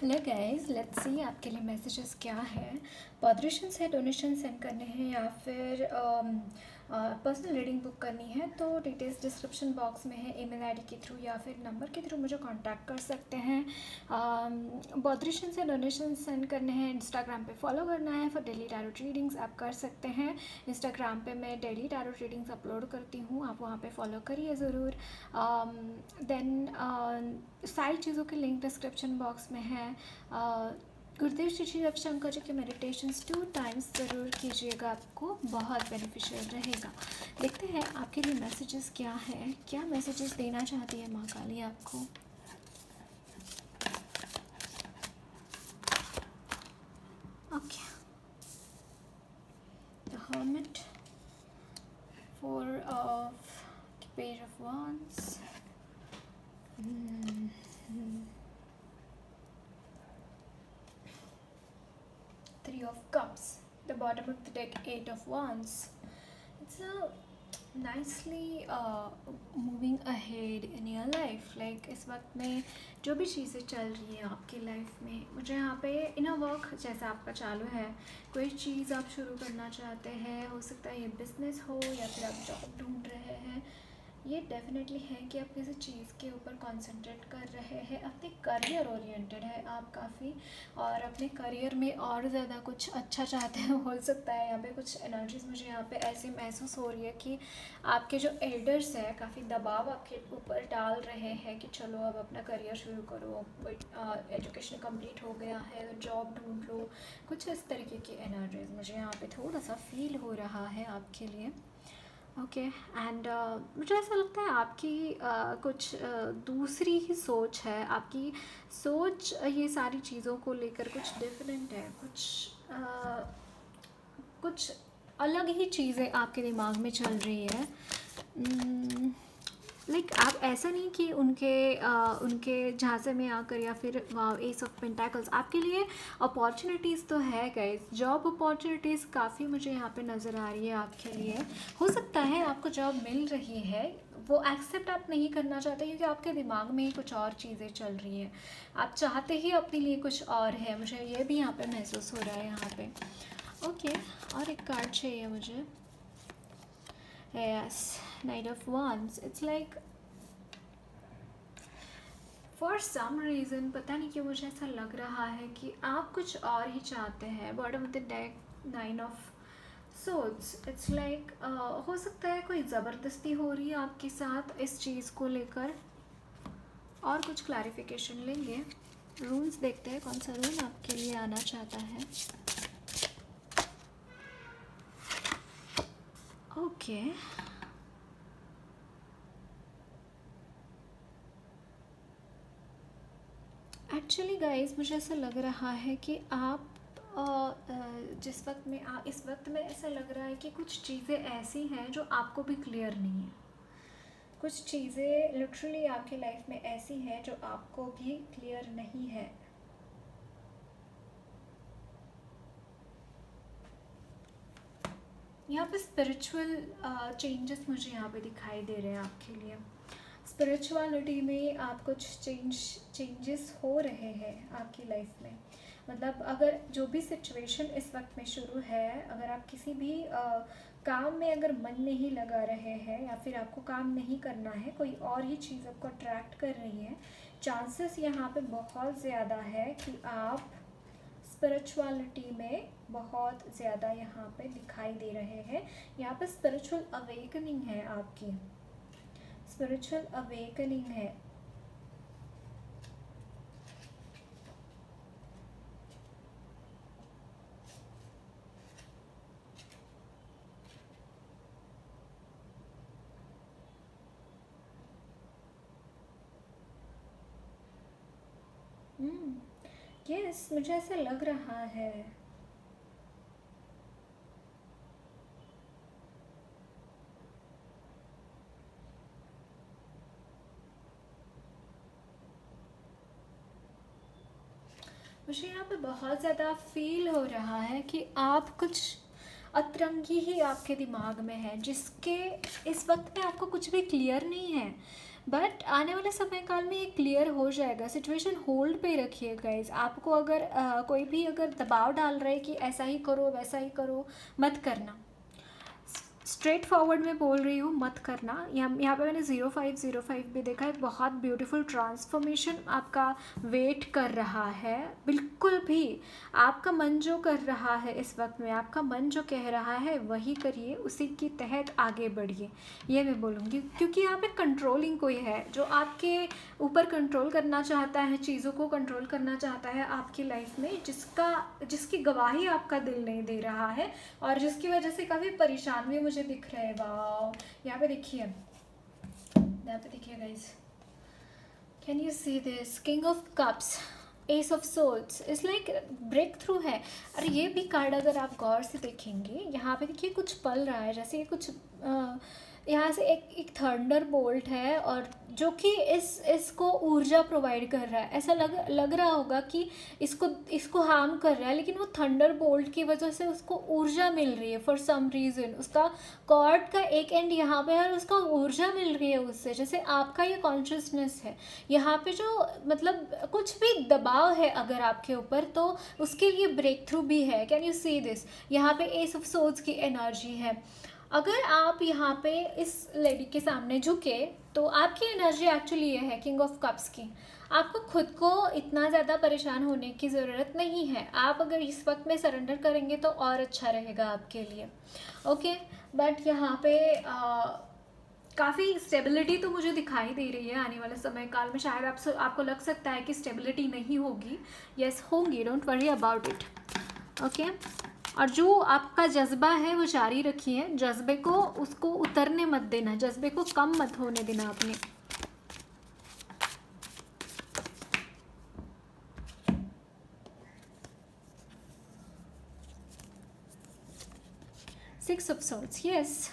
Hello guys, let's see आपके लिए messages क्या है। पॉडरेशन से डोनेशन सेंड करने हैं या फिर पर्सनल रीडिंग बुक करनी है तो डिटेल्स डिस्क्रिप्शन बॉक्स में है। ईमेल आईडी के थ्रू या फिर नंबर के थ्रू मुझे कांटेक्ट कर सकते हैं। पॉडरेशन से डोनेशन सेंड करने हैं, इंस्टाग्राम पे फॉलो करना है। फॉर डेली टैरोट रीडिंग्स आप कर सकते हैं। इंस्टाग्राम पे मैं डेली टैरोट रीडिंग्स अपलोड करती हूँ, आप वहाँ पे फॉलो करिए ज़रूर। देन सारी चीज़ों के लिंक डिस्क्रिप्शन बॉक्स में है। गुरुदेव श्री रविशंकर जी के मेडिटेशंस 2 टाइम्स ज़रूर कीजिएगा, आपको बहुत बेनिफिशियल रहेगा। देखते हैं आपके लिए मैसेजेस क्या है, क्या मैसेजेस देना चाहती है माँ काली आपको। Okay, the hermit, 4 of page of wands, 3 of cups, the bottom of the deck, 8 of wands. It's a nicely moving ahead in your life. Like इस वक्त में जो भी चीज़ें चल रही हैं आपकी लाइफ में, मुझे यहाँ पे इनर वर्क जैसा आपका चालू है, कोई चीज़ आप शुरू करना चाहते हैं, हो सकता है ये बिजनेस हो या फिर आप जॉब ढूंढ रहे हैं। ये डेफिनेटली है कि आप किसी चीज़ के ऊपर कंसंट्रेट कर रहे हैं, अपने करियर ओरिएंटेड है आप काफ़ी, और अपने करियर में और ज़्यादा कुछ अच्छा चाहते हैं। हो सकता है यहाँ पे कुछ एनर्जीज मुझे यहाँ पे ऐसे महसूस हो रही है कि आपके जो एल्डर्स हैं काफ़ी दबाव आपके ऊपर डाल रहे हैं कि चलो अब अपना करियर शुरू करो, एजुकेशन कंप्लीट हो गया है तो जॉब ढूंढ लो। कुछ इस तरीके की एनर्जीज मुझे यहाँ पे थोड़ा सा फील हो रहा है आपके लिए। ओके एंड मुझे ऐसा लगता है आपकी कुछ दूसरी ही सोच है। आपकी सोच ये सारी चीज़ों को लेकर कुछ डिफरेंट है, कुछ अलग ही चीज़ें आपके दिमाग में चल रही है। लाइक आप ऐसा नहीं कि उनके झांसे में आकर या फिर एस ऑफ पेंटाकल्स आपके लिए अपॉर्चुनिटीज़ तो है गाइस। जॉब अपॉर्चुनिटीज़ काफ़ी मुझे यहाँ पे नज़र आ रही है आपके लिए। हो सकता है आपको जॉब मिल रही है, वो एक्सेप्ट आप नहीं करना चाहते क्योंकि आपके दिमाग में ही कुछ और चीज़ें चल रही हैं। आप चाहते ही अपने लिए कुछ और है, मुझे ये भी यहाँ पे महसूस हो रहा है यहाँ पे। ओके, और एक कार्ड चाहिए मुझे। Yes, Knight of Wands. It's like for some reason पता नहीं क्यों मुझे ऐसा लग रहा है कि आप कुछ और ही चाहते हैं। Bottom of the deck, 9 of Swords. It's like हो सकता है कोई ज़बरदस्ती हो रही है आपके साथ इस चीज़ को लेकर, और कुछ क्लैरिफिकेशन लेंगे। रूल्स देखते हैं कौन सा रूल आपके लिए आना चाहता है। ओके, एक्चुअली गाइस मुझे ऐसा लग रहा है कि आप जिस वक्त में इस वक्त में ऐसा लग रहा है कि कुछ चीज़ें ऐसी हैं जो आपको भी क्लियर नहीं है। कुछ चीज़ें लिटरली आपकी लाइफ में ऐसी हैं जो आपको भी क्लियर नहीं है। यहाँ पे स्पिरिचुअल चेंजेस मुझे यहाँ पे दिखाई दे रहे हैं आपके लिए। स्पिरिचुअलिटी में आप कुछ चेंजेस हो रहे हैं आपकी लाइफ में। मतलब अगर जो भी सिचुएशन इस वक्त में शुरू है, अगर आप किसी भी काम में अगर मन नहीं लगा रहे हैं या फिर आपको काम नहीं करना है, कोई और ही चीज़ आपको अट्रैक्ट कर रही है, चांसेस यहाँ पे बहुत ज़्यादा है कि आप स्पिरिचुअलिटी में बहुत ज़्यादा यहाँ पे दिखाई दे रहे हैं। यहाँ पे स्पिरिचुअल अवेकनिंग है आपकी, स्पिरिचुअल अवेकनिंग है। यस, मुझे ऐसा लग रहा है। मुझे यहाँ पे बहुत ज़्यादा फील हो रहा है कि आप कुछ अतरंगी ही आपके दिमाग में है जिसके इस वक्त में आपको कुछ भी क्लियर नहीं है। बट आने वाले समय काल में ये क्लियर हो जाएगा। सिचुएशन होल्ड पे रखिए गाइज। आपको अगर कोई भी अगर दबाव डाल रहा है कि ऐसा ही करो वैसा ही करो, मत करना। स्ट्रेट फॉरवर्ड में बोल रही हूँ, मत करना। यहाँ पे मैंने 0505 भी देखा है। बहुत ब्यूटीफुल ट्रांसफॉर्मेशन आपका वेट कर रहा है। बिल्कुल भी आपका मन जो कर रहा है इस वक्त में, आपका मन जो कह रहा है वही करिए, उसी के तहत आगे बढ़िए, ये मैं बोलूँगी। क्योंकि यहाँ पे कंट्रोलिंग कोई है जो आपके ऊपर कंट्रोल करना चाहता है, चीज़ों को कंट्रोल करना चाहता है आपकी लाइफ में, जिसकी गवाही आपका दिल नहीं दे रहा है और जिसकी वजह से काफ़ी परेशान भी मुझे दिख रहा है। वाओ, यहाँ पे देखिए guys, can you see this? King of cups, ace of souls is like breakthrough है। और ये भी कार्ड अगर आप गौर से देखेंगे, यहाँ पे देखिए कुछ पल रहा है, जैसे कुछ यहाँ से एक थंडर बोल्ट है, और जो कि इसको ऊर्जा प्रोवाइड कर रहा है। ऐसा लग रहा होगा कि इसको हार्म कर रहा है, लेकिन वो थंडर बोल्ट की वजह से उसको ऊर्जा मिल रही है फॉर सम रीज़न। उसका कॉर्ड का एक एंड यहाँ पे है और उसका ऊर्जा मिल रही है उससे। जैसे आपका ये कॉन्शियसनेस है, यहाँ पे जो मतलब कुछ भी दबाव है अगर आपके ऊपर, तो उसके लिए ब्रेक थ्रू भी है। Can you see this? यहाँ पे एस ऑफ सोर्ड्स की एनर्जी है। अगर आप यहाँ पे इस लेडी के सामने झुके तो आपकी एनर्जी एक्चुअली ये है किंग ऑफ कप्स की। आपको खुद को इतना ज़्यादा परेशान होने की ज़रूरत नहीं है। आप अगर इस वक्त में सरेंडर करेंगे तो और अच्छा रहेगा आपके लिए। ओके, बट यहाँ पे काफ़ी स्टेबिलिटी तो मुझे दिखाई दे रही है आने वाले समय काल में। शायद आपको लग सकता है कि स्टेबिलिटी नहीं होगी। यस, होंगी, don't worry about it. Okay, और जो आपका जज्बा है वो जारी रखिए। जज्बे को उसको उतरने मत देना, जज्बे को कम मत होने देना अपने। Six of swords, yes.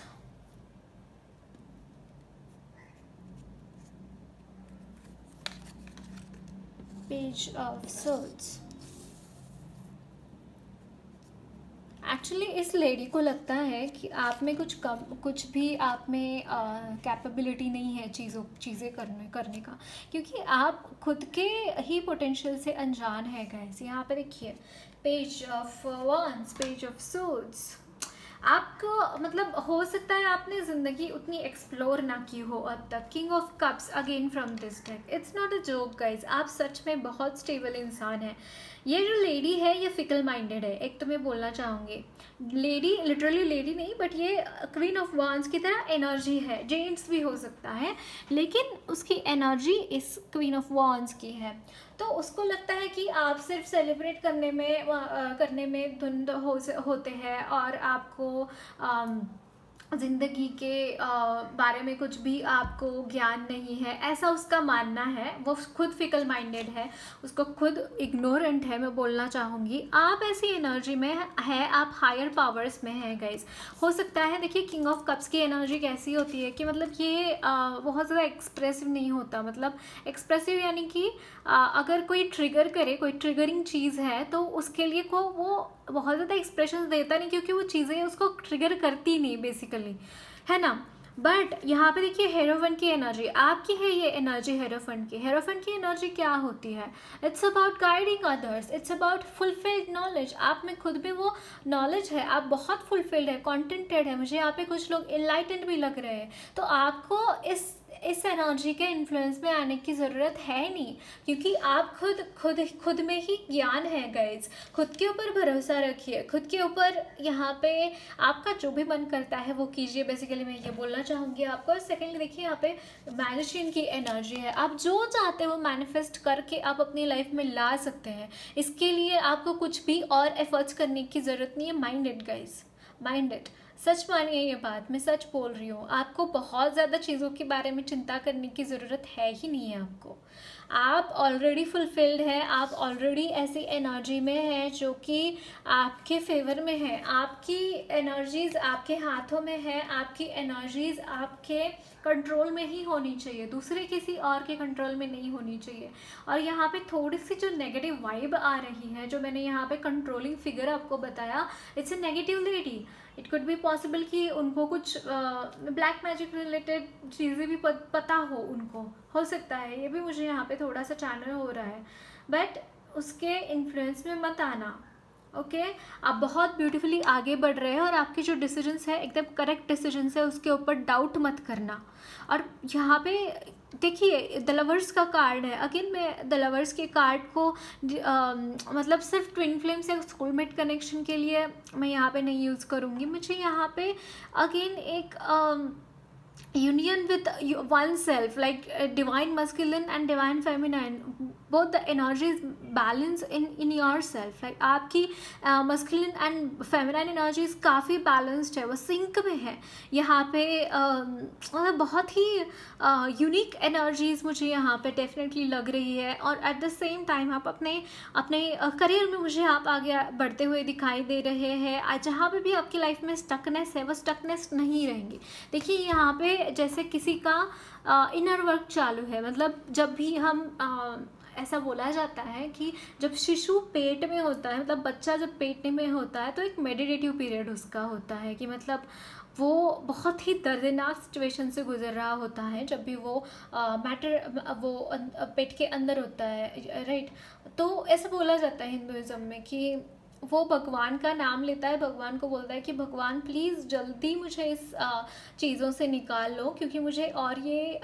Page of swords. Actually इस लेडी को लगता है कि आप में कुछ भी आप में कैपेबिलिटी नहीं है चीज़ें करने का, क्योंकि आप खुद के ही पोटेंशियल से अनजान है गाइस। यहाँ पे देखिए page of wands, page of swords. आपको मतलब हो सकता है आपने ज़िंदगी उतनी एक्सप्लोर ना की हो अब तक। King of cups again from this deck. It's not a joke guys, आप सच में बहुत स्टेबल इंसान हैं। ये जो लेडी है ये फिकल माइंडेड है, एक तो मैं बोलना चाहूँगी। लेडी लिटरली लेडी नहीं, बट ये क्वीन ऑफ वांड्स की तरह एनर्जी है। जेंट्स भी हो सकता है, लेकिन उसकी एनर्जी इस क्वीन ऑफ वांड्स की है। तो उसको लगता है कि आप सिर्फ सेलिब्रेट करने में धुंध होते हैं और आपको ज़िंदगी के बारे में कुछ भी आपको ज्ञान नहीं है, ऐसा उसका मानना है। वो खुद फिकल माइंडेड है, उसको खुद इग्नोरेंट है, मैं बोलना चाहूँगी। आप ऐसी एनर्जी में है, आप हायर पावर्स में हैं गाइज। हो सकता है, देखिए किंग ऑफ कप्स की एनर्जी कैसी होती है कि मतलब ये बहुत ज़्यादा एक्सप्रेसिव नहीं होता। मतलब एक्सप्रेसिव यानी कि अगर कोई ट्रिगर करे, कोई ट्रिगरिंग चीज़ है, तो उसके लिए वो बहुत ज़्यादा एक्सप्रेशन देता नहीं, क्योंकि वो चीज़ें उसको ट्रिगर करती नहीं बेसिकली, है ना। बट यहाँ पे देखिए हेरोफेंट की एनर्जी आपकी है। ये एनर्जी हेरोफेंट की एनर्जी क्या होती है? It's about guiding others, it's about fulfilled knowledge. आप में खुद में वो नॉलेज है, आप बहुत फुलफिल्ड है, कॉन्टेंटेड है। मुझे यहाँ पे कुछ लोग इनलाइटेंड भी लग रहे हैं। तो आपको इस एनर्जी के इन्फ्लुएंस में आने की ज़रूरत है नहीं, क्योंकि आप खुद में ही ज्ञान है गाइज। खुद के ऊपर भरोसा रखिए, खुद के ऊपर यहाँ पे आपका जो भी मन करता है वो कीजिए। बेसिकली मैं ये बोलना चाहूँगी आपको। सेकेंडली देखिए यहाँ पे मैजिशियन की एनर्जी है। आप जो चाहते हो मैनिफेस्ट करके आप अपनी लाइफ में ला सकते हैं। इसके लिए आपको कुछ भी और एफर्ट्स करने की ज़रूरत नहीं है। Minded guys, minded. सच मानिए, ये बात मैं सच बोल रही हूँ। आपको बहुत ज़्यादा चीज़ों के बारे में चिंता करने की ज़रूरत है ही नहीं है आपको। आप ऑलरेडी फुलफिल्ड है, आप ऑलरेडी ऐसी एनर्जी में है जो कि आपके फेवर में है। आपकी एनर्जीज़ आपके हाथों में है, आपकी एनर्जीज़ आपके कंट्रोल में ही होनी चाहिए, दूसरे किसी और के कंट्रोल में नहीं होनी चाहिए। और यहाँ पे थोड़ी सी जो नेगेटिव वाइब आ रही है, जो मैंने यहाँ पे कंट्रोलिंग फिगर आपको बताया, it's a negative lady. It could be possible कि उनको कुछ ब्लैक मैजिक रिलेटेड चीज़ें भी पता हो, उनको हो सकता है, ये भी मुझे यहाँ पे थोड़ा सा चैनल हो रहा है। बट उसके इन्फ्लुएंस में मत आना, ओके आप बहुत ब्यूटीफुली आगे बढ़ रहे हैं और आपके जो डिसीजंस है एकदम करेक्ट डिसीजंस है, उसके ऊपर डाउट मत करना। और यहाँ पे देखिए द लवर्स का कार्ड है, अगेन मैं द लवर्स के कार्ड को मतलब सिर्फ ट्विन फ्लेम्स या स्कूलमेट कनेक्शन के लिए मैं यहाँ पे नहीं यूज़ करूँगी। मुझे यहाँ पे अगेन एक union with oneself, like divine masculine and divine feminine, both the energies balance in yourself, like आपकी masculine and feminine energies काफ़ी balanced है, वो सिंक में है। यहाँ पे मतलब बहुत ही यूनिक एनर्जीज मुझे यहाँ पे डेफिनेटली लग रही है। और एट द सेम टाइम आप अपने करियर में मुझे आप आगे बढ़ते हुए दिखाई दे रहे हैं। जहाँ पे भी आपकी लाइफ में स्टकनेस है, वो स्टकनेस नहीं रहेंगी। देखिए यहाँ पे जैसे किसी का इनर वर्क चालू है, मतलब जब भी हम ऐसा बोला जाता है कि जब शिशु पेट में होता है, मतलब बच्चा जब पेट में होता है, तो एक मेडिटेटिव पीरियड उसका होता है कि मतलब वो बहुत ही दर्दनाक सिचुएशन से गुजर रहा होता है जब भी वो वो पेट के अंदर होता है, राइट। तो ऐसा बोला जाता है हिंदुइज्म में कि वो भगवान का नाम लेता है, भगवान को बोलता है कि भगवान प्लीज़ जल्दी मुझे इस चीज़ों से निकाल लो, क्योंकि मुझे और ये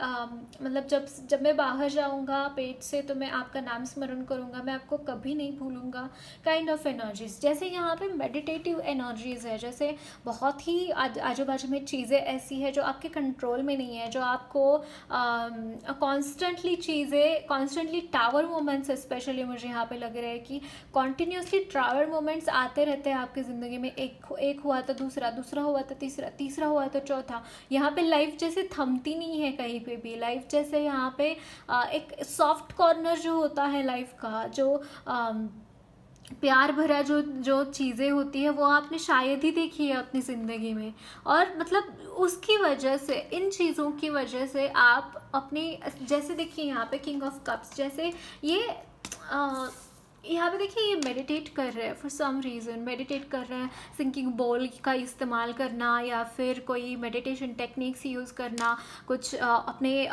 मतलब जब मैं बाहर जाऊंगा पेट से तो मैं आपका नाम स्मरण करूंगा, मैं आपको कभी नहीं भूलूंगा, काइंड ऑफ एनर्जीज। जैसे यहाँ पे मेडिटेटिव एनर्जीज है, जैसे बहुत ही आजू बाजू में चीज़ें ऐसी है जो आपके कंट्रोल में नहीं है, जो आपको कॉन्स्टेंटली टावर मोमेंट्स स्पेशली मुझे यहाँ पे लग रहा है कि कॉन्टीन्यूसली टावर मोमेंट्स आते रहते हैं आपकी ज़िंदगी में। एक हुआ तो दूसरा, दूसरा हुआ तो तीसरा, तीसरा हुआ तो चौथा। यहाँ पे लाइफ जैसे थमती नहीं है कहीं पे भी। लाइफ जैसे यहाँ पे एक सॉफ्ट कॉर्नर जो होता है लाइफ का, जो प्यार भरा जो चीज़ें होती है, वो आपने शायद ही देखी है अपनी ज़िंदगी में। और मतलब उसकी वजह से, इन चीज़ों की वजह से आप अपनी, जैसे देखिए यहाँ पे किंग ऑफ कप्स, जैसे ये यहाँ पे देखिए ये मेडिटेट कर रहे हैं फॉर सम रीज़न, मेडिटेट कर रहे हैं, सिंकिंग बोल का इस्तेमाल करना या फिर कोई मेडिटेशन टेक्निक्स यूज़ करना, कुछ अपने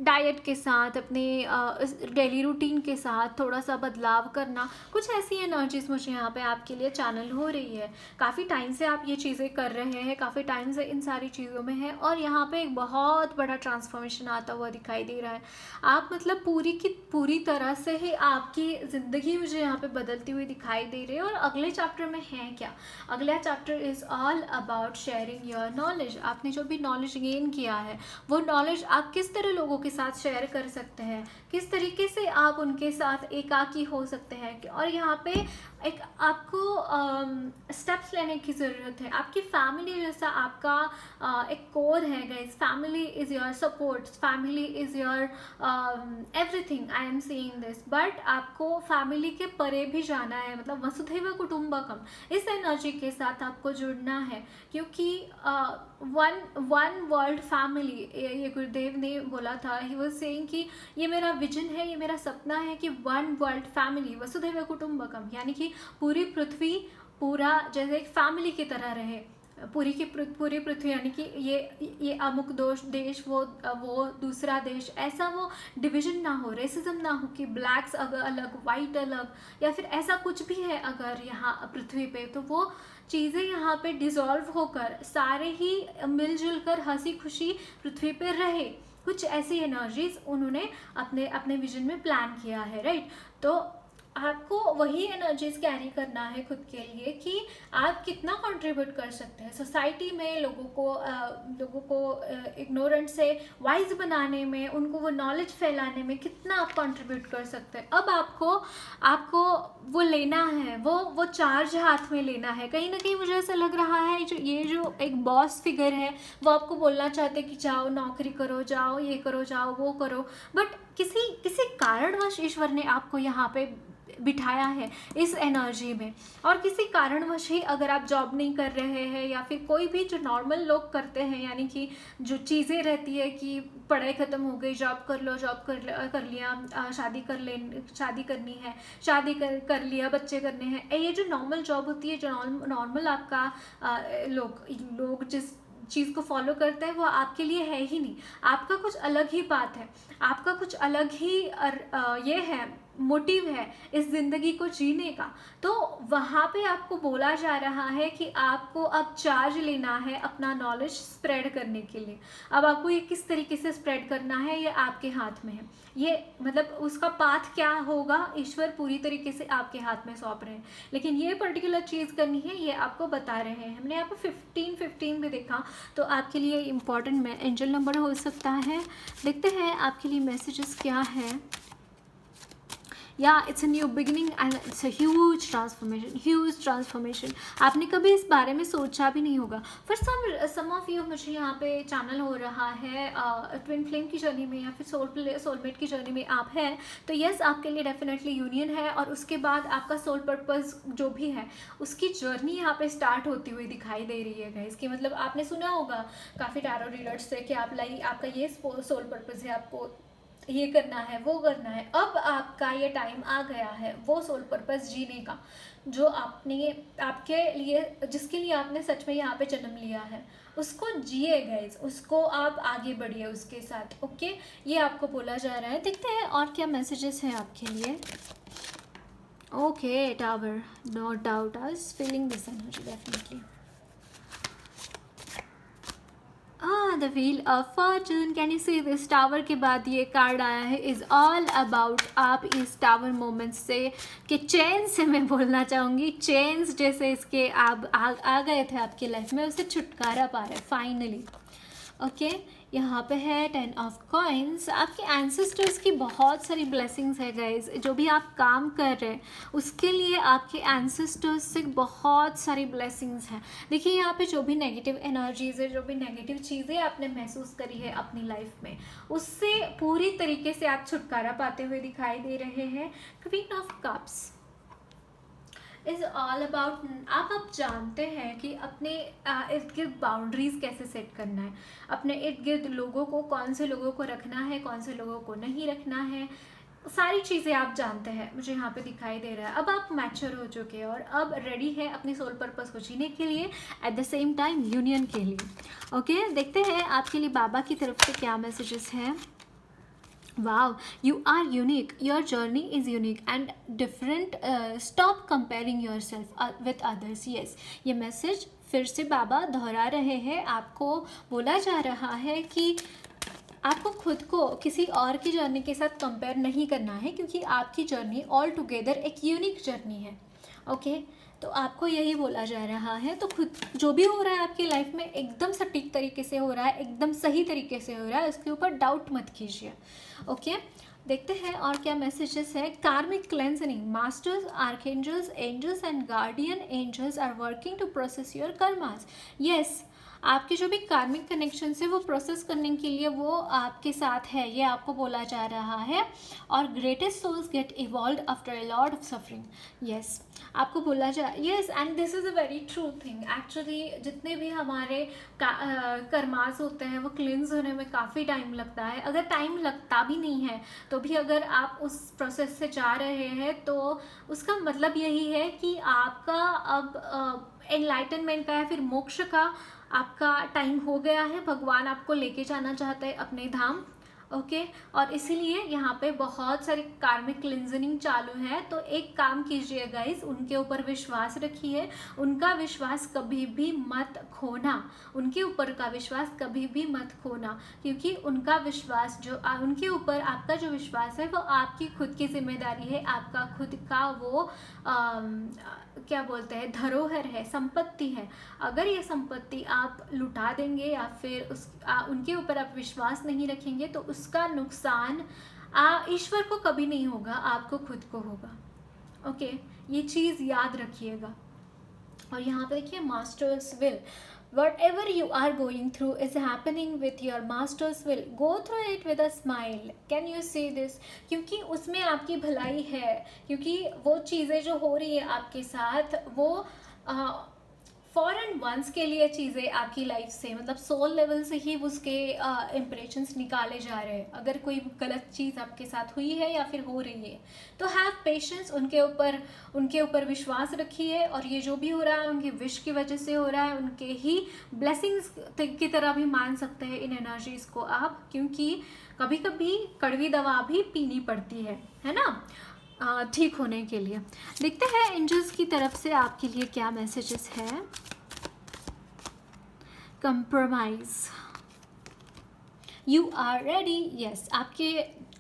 डाइट के साथ, अपने डेली रूटीन के साथ थोड़ा सा बदलाव करना, कुछ ऐसी एनर्जीज मुझे यहाँ पे आपके लिए चैनल हो रही है। काफ़ी टाइम से आप ये चीज़ें कर रहे हैं, काफ़ी टाइम से इन सारी चीज़ों में हैं, और यहाँ पे एक बहुत बड़ा ट्रांसफॉर्मेशन आता हुआ दिखाई दे रहा है। आप मतलब पूरी की पूरी तरह से ही आपकी ज़िंदगी मुझे यहाँ पे बदलती हुई दिखाई दे रही है। और अगले चैप्टर में है क्या, अगला chapter is all about sharing your knowledge. आपने जो भी नॉलेज गेन किया है, वो नॉलेज आप किस तरह लोगों के साथ शेयर कर सकते हैं, किस तरीके से आप उनके साथ एकाकी हो सकते हैं। और यहाँ पे एक आपको स्टेप्स लेने की ज़रूरत है। आपकी फैमिली जैसा आपका एक कोर है guys, family is your support, family is your everything, I am saying this. But आपको फैमिली के परे भी जाना है, मतलब वसुधैव कुटुंबकम, इस एनर्जी के साथ आपको जुड़ना है, क्योंकि वन वर्ल्ड फैमिली, ये गुरुदेव ने बोला था, ही वाज सेइंग कि ये मेरा विजन है, ये मेरा सपना है कि वन वर्ल्ड फैमिली, वसुधैव कुटुंबकम, यानी कि पूरी पृथ्वी पूरा जैसे एक फैमिली की तरह रहे, पूरी पृथ्वी, यानी कि ये अमुक देश वो दूसरा देश, ऐसा वो डिवीजन ना हो, रेसिज्म ना हो कि ब्लैक्स अलग, वाइट अलग, या फिर ऐसा कुछ भी है अगर यहाँ पृथ्वी पे, तो वो चीज़ें यहाँ पे डिसॉल्व होकर सारे ही मिलजुल कर हंसी खुशी पृथ्वी पे रहे। कुछ ऐसी एनर्जीज उन्होंने अपने विजन में प्लान किया है, राइट। तो आपको वही एनर्जीज कैरी करना है खुद के लिए कि आप कितना कंट्रीब्यूट कर सकते हैं सोसाइटी में, लोगों को इग्नोरेंट से वाइज बनाने में, उनको वो नॉलेज फैलाने में कितना आप कंट्रीब्यूट कर सकते हैं। अब आपको वो लेना है, वो चार्ज हाथ में लेना है। कहीं ना कहीं मुझे ऐसा लग रहा है ये जो एक बॉस फिगर है, वो आपको बोलना चाहते कि जाओ नौकरी करो, जाओ ये करो, जाओ वो करो, बट किसी किसी कारणवश ईश्वर ने आपको यहाँ पे बिठाया है इस एनर्जी में, और किसी कारणवश ही अगर आप जॉब नहीं कर रहे हैं या फिर कोई भी जो नॉर्मल लोग करते हैं, यानी कि जो चीज़ें रहती है कि पढ़ाई ख़त्म हो गई, जॉब कर लो, जॉब कर लिया, शादी शादी करनी है, शादी कर लिया, बच्चे करने हैं, ये जो नॉर्मल जॉब होती है, जो नॉर्मल आपका लोग जिस चीज़ को फॉलो करते हैं वो आपके लिए है ही नहीं। आपका कुछ अलग ही बात है, आपका कुछ अलग ही ये है, मोटिव है इस ज़िंदगी को जीने का। तो वहाँ पे आपको बोला जा रहा है कि आपको अब चार्ज लेना है अपना नॉलेज स्प्रेड करने के लिए। अब आपको ये किस तरीके से स्प्रेड करना है ये आपके हाथ में है। ये मतलब उसका पाथ क्या होगा ईश्वर पूरी तरीके से आपके हाथ में सौंप रहे हैं, लेकिन ये पर्टिकुलर चीज़ करनी है ये आपको बता रहे हैं। हमने यहाँ पर 15 भी देखा, तो आपके लिए इम्पॉर्टेंट में एंजल नंबर हो सकता है। देखते हैं आपके लिए मैसेजेस क्या है। या it's a new beginning and it's a huge transformation. आपने कभी इस बारे में सोचा भी नहीं होगा। फॉर सम ऑफ यू, मुझे यहाँ पे चैनल हो रहा है ट्विन फ्लेम की जर्नी में या फिर सोलमेट की जर्नी में आप हैं, तो यस आपके लिए डेफिनेटली यूनियन है, और उसके बाद आपका सोल पर्पस जो भी है उसकी जर्नी यहाँ पे स्टार्ट होती हुई दिखाई दे रही है गाइस। कि मतलब आपने सुना होगा काफ़ी टैरो रीडर्स से कि आपका ये सोल पर्पस है, आपको ये करना है, वो करना है। अब आपका ये टाइम आ गया है वो सोल पर्पस जीने का, जो आपके लिए, जिसके लिए आपने सच में यहाँ पे जन्म लिया है, उसको जिए गाइस, उसको आप आगे बढ़िए उसके साथ। ओके, ये आपको बोला जा रहा है। देखते हैं और क्या मैसेजेस हैं आपके लिए। Okay tower, no doubt I was feeling this energy definitely. The wheel of fortune, can you see this? Tower के बाद ये कार्ड आया है, इज़ ऑल अबाउट आप इस टावर मोमेंट्स से कि चेन से, मैं बोलना चाहूँगी चेन्स जैसे इसके आप आ गए थे आपकी लाइफ में, उससे छुटकारा पा रहे फाइनली। ओके, यहाँ पे है 10 ऑफ कॉइन्स। आपके एंसेस्टर्स की बहुत सारी ब्लेसिंग्स है गाइज। जो भी आप काम कर रहे हैं उसके लिए आपके एंसेस्टर्स से बहुत सारी ब्लेसिंग्स हैं। देखिए यहाँ पे जो भी नेगेटिव एनर्जीज है, जो भी नेगेटिव चीज़ें आपने महसूस करी है अपनी लाइफ में, उससे पूरी तरीके से आप छुटकारा पाते हुए दिखाई दे रहे हैं। Queen of cups is all about आप जानते हैं कि अपने इर्द गिर्द बाउंड्रीज़ कैसे सेट करना है, अपने इर्द गिर्द लोगों को, कौन से लोगों को रखना है, कौन से लोगों को नहीं रखना है, सारी चीज़ें आप जानते हैं, मुझे यहाँ पे दिखाई दे रहा है। अब आप मैच्योर हो चुके हैं और अब रेडी है अपने सोल पर्पस को जीने के लिए, at the same time union के लिए। ओके, देखते हैं आपके लिए बाबा की तरफ से क्या मैसेजेस हैं। Wow, you are unique. Your journey is unique and different. Stop comparing yourself with others. Yes, ये मैसेज फिर से बाबा दोहरा रहे हैं। आपको बोला जा रहा है कि आपको खुद को किसी और की जर्नी के साथ कंपेयर नहीं करना है, क्योंकि आपकी जर्नी ऑल टुगेदर एक यूनिक जर्नी है। ओके, तो आपको यही बोला जा रहा है। तो खुद जो भी हो रहा है आपकी लाइफ में एकदम सटीक तरीके से हो रहा है, एकदम सही तरीके से हो रहा है, उसके ऊपर डाउट मत कीजिए। ओके, देखते हैं और क्या मैसेजेस है। Karmic cleansing, masters, archangels, angels and guardian angels are working to process your karmas. Yes, आपके जो भी कार्मिक कनेक्शन है वो प्रोसेस करने के लिए वो आपके साथ है, ये आपको बोला जा रहा है। और greatest souls get evolve after a lot of suffering. Yes, आपको बोला जा, yes, and this is a very true thing. Actually जितने भी हमारे कर्मास होते हैं वो क्लींस होने में काफ़ी टाइम लगता है। अगर टाइम लगता भी नहीं है तो भी अगर आप उस प्रोसेस से जा रहे हैं तो उसका मतलब यही है कि आपका अब एनलाइटनमेंट का या फिर मोक्ष का आपका टाइम हो गया है। भगवान आपको लेके जाना चाहते हैं अपने धाम। ओके, और इसीलिए यहाँ पे बहुत सारी कार्मिक क्लिंजनिंग चालू है। तो एक काम कीजिए गाइस, उनके ऊपर विश्वास रखिए, उनका विश्वास कभी भी मत खोना, उनके ऊपर का विश्वास कभी भी मत खोना, क्योंकि उनका विश्वास जो उनके ऊपर आपका जो विश्वास है वो आपकी खुद की जिम्मेदारी है, आपका खुद का वो क्या बोलते हैं धरोहर है, संपत्ति है। अगर ये संपत्ति आप लुटा देंगे या फिर उनके ऊपर आप विश्वास नहीं रखेंगे तो उसका नुकसान ईश्वर को कभी नहीं होगा, आपको खुद को होगा। ओके, ये चीज़ याद रखिएगा। और यहाँ पे देखिए masters will, whatever you are going through is happening with your masters will go through it with a smile. Can you see this? क्योंकि उसमें आपकी भलाई है, क्योंकि वो चीज़ें जो हो रही है आपके साथ वो फॉर एंड वंस के लिए चीज़ें आपकी लाइफ से, मतलब सोल लेवल से ही उसके इम्प्रेशंस निकाले जा रहे हैं. अगर कोई गलत चीज़ आपके साथ हुई है या फिर हो रही है तो हैव पेशेंस, उनके ऊपर विश्वास रखिए. और ये जो भी हो रहा है उनके विश की वजह से हो रहा है, उनके ही ब्लेसिंग्स की तरह भी मान सकते हैं इन एनर्जीज को आप, क्योंकि कभी कभी कड़वी दवा भी पीनी पड़ती है ना, ठीक होने के लिए. देखते हैं एंजल्स की तरफ से आपके लिए क्या मैसेजेस है. Compromise, you are ready. Yes, आपके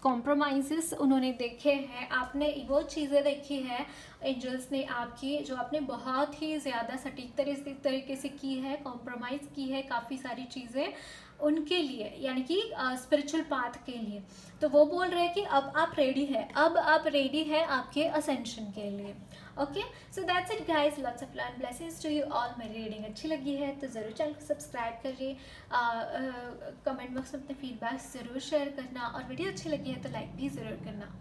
कॉम्प्रोमाइज़ेस उन्होंने देखे हैं, आपने वो चीज़ें देखी है एंजल्स ने आपकी, जो आपने बहुत ही ज़्यादा सटीक तरीके से की है, कॉम्प्रोमाइज़ की है काफ़ी सारी चीज़ें उनके लिए, यानी कि स्पिरिचुअल पाथ के लिए. तो वो बोल रहे हैं कि अब आप रेडी है, अब आप रेडी है आपके असेंशन के लिए. Okay, so that's it guys, lots of love and blessings to you all. मेरी रीडिंग अच्छी लगी है तो ज़रूर चैनल को सब्सक्राइब करिए, कमेंट बॉक्स में अपने फीडबैक ज़रूर शेयर करना, और वीडियो अच्छी लगी है तो लाइक भी ज़रूर करना.